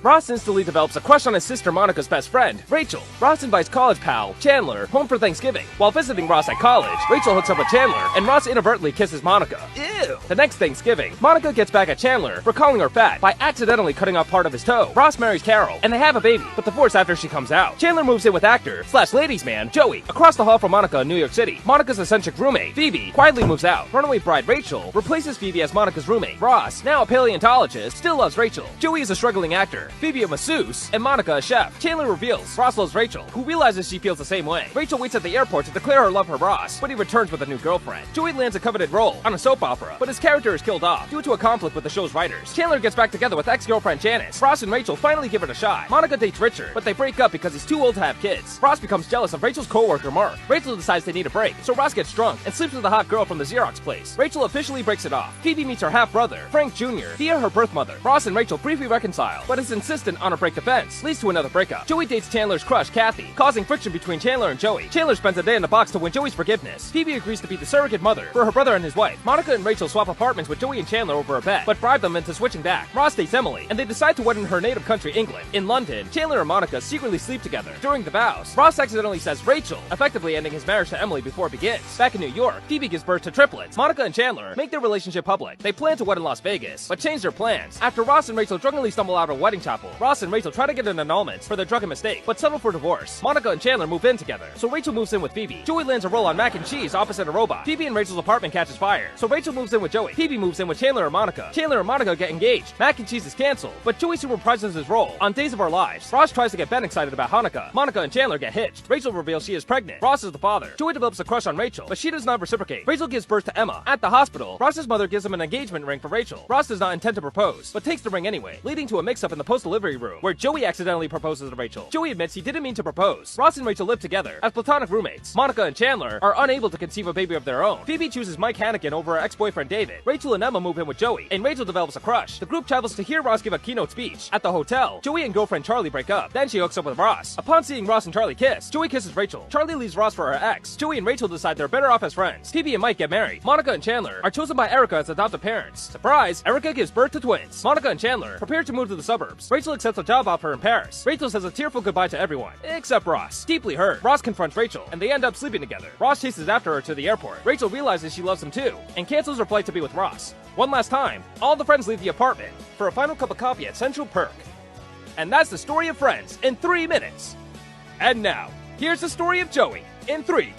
Ross instantly develops a crush on his sister Monica's best friend, Rachel. Ross invites college pal, Chandler, home for Thanksgiving. While visiting Ross at college, Rachel hooks up with Chandler, and Ross inadvertently kisses Monica. Ew! The next Thanksgiving, Monica gets back at Chandler for calling her fat by accidentally cutting off part of his toe. Ross marries Carol, and they have a baby, but divorce after she comes out. Chandler moves in with actor/ladies man Joey across the hall from Monica in New York City. Monica's eccentric roommate, Phoebe, quietly moves out. Runaway bride Rachel replaces Phoebe as Monica's roommate. Ross, now a paleontologist, still loves Rachel. Joey is a struggling actor, Phoebe a masseuse, and Monica a chef. Chandler reveals Ross loves Rachel, who realizes she feels the same way. Rachel waits at the airport to declare her love for Ross, but he returns with a new girlfriend. Joey lands a coveted role on a soap opera, but his character is killed off due to a conflict with the show's writers. Chandler gets back together with ex-girlfriend Janice. Ross and Rachel finally give it a shot. Monica dates Richard, but they break up because he's too old to have kids. Ross becomes jealous of Rachel's co-worker Mark. Rachel decides they need a break, so Ross gets drunk and sleeps with a hot girl from the Xerox place. Rachel officially breaks it off. Phoebe meets her half-brother, Frank Jr., via her birth mother. Ross and Rachel briefly reconcile, but is insistent on a break defense, leads to another breakup. Joey dates Chandler's crush, Kathy, causing friction between Chandler and Joey. Chandler spends a day in the box to win Joey's forgiveness. Phoebe agrees to be the surrogate mother for her brother and his wife. Monica and Rachel swap apartments with Joey and Chandler over a bet, but bribe them into switching back. Ross dates Emily, and they decide to wed in her native country, England. In London, Chandler and Monica secretly sleep together. During the vows, Ross accidentally says Rachel, effectively ending his marriage to Emily before it begins. Back in New York, Phoebe gives birth to triplets. Monica and Chandler make their relationship public. They plan to wed in Las Vegas, but change their plans. After Ross and Rachel drunkenly stumble out of a wedding chapel, Ross and Rachel try to get an annulment for their drunken mistake, but settle for divorce. Monica and Chandler move in together, so Rachel moves in with Phoebe. Joey lands a role on mac and cheese opposite a robot. Phoebe and Rachel's apartment catches fire, so Rachel moves in with Joey. Phoebe moves in with Chandler and Monica. Chandler and Monica get engaged. Mac and cheese is canceled, but Joey surprises his role on Days of Our Lives. Ross tries to get Ben excited about Hanukkah. Monica and Chandler get hitched. Rachel reveals she is pregnant. Ross is the father. Joey develops a crush on Rachel, but she does not reciprocate. Rachel gives birth to Emma. At the hospital, Ross's mother gives him an engagement ring for Rachel. Ross does not intend to propose, but takes the ring anyway, leading to a mix-up in the post-delivery room, where Joey accidentally proposes to Rachel. Joey admits he didn't mean to propose. Ross and Rachel live together as platonic roommates. Monica and Chandler are unable to conceive a baby of their own. Phoebe chooses Mike Hannigan over her ex-boyfriend David. Rachel and Emma move in with Joey, and Rachel develops a crush. The group travels to hear Ross give a keynote speech. At the hotel, Joey and girlfriend Charlie break up. Then she hooks up with Ross. Upon seeing Ross and Charlie kiss, Joey kisses Rachel. Charlie leaves Ross for her ex. Joey and Rachel decide they're better off as friends. Phoebe and Mike get married. Monica and Chandler are chosen by Erica as adoptive parents. Surprise! Erica gives birth to twins. Monica and Chandler prepare to move to the suburbs. Rachel accepts a job offer in Paris. Rachel says a tearful goodbye to everyone, except Ross. Deeply hurt, Ross confronts Rachel, and they end up sleeping together. Ross chases after her to the airport. Rachel realizes she loves him too, and cancels her flight to be with Ross. One last time, all the friends leave the apartment for a final cup of coffee at Central Perk. And that's the story of Friends in 3 minutes. And now, here's the story of Joey in 3,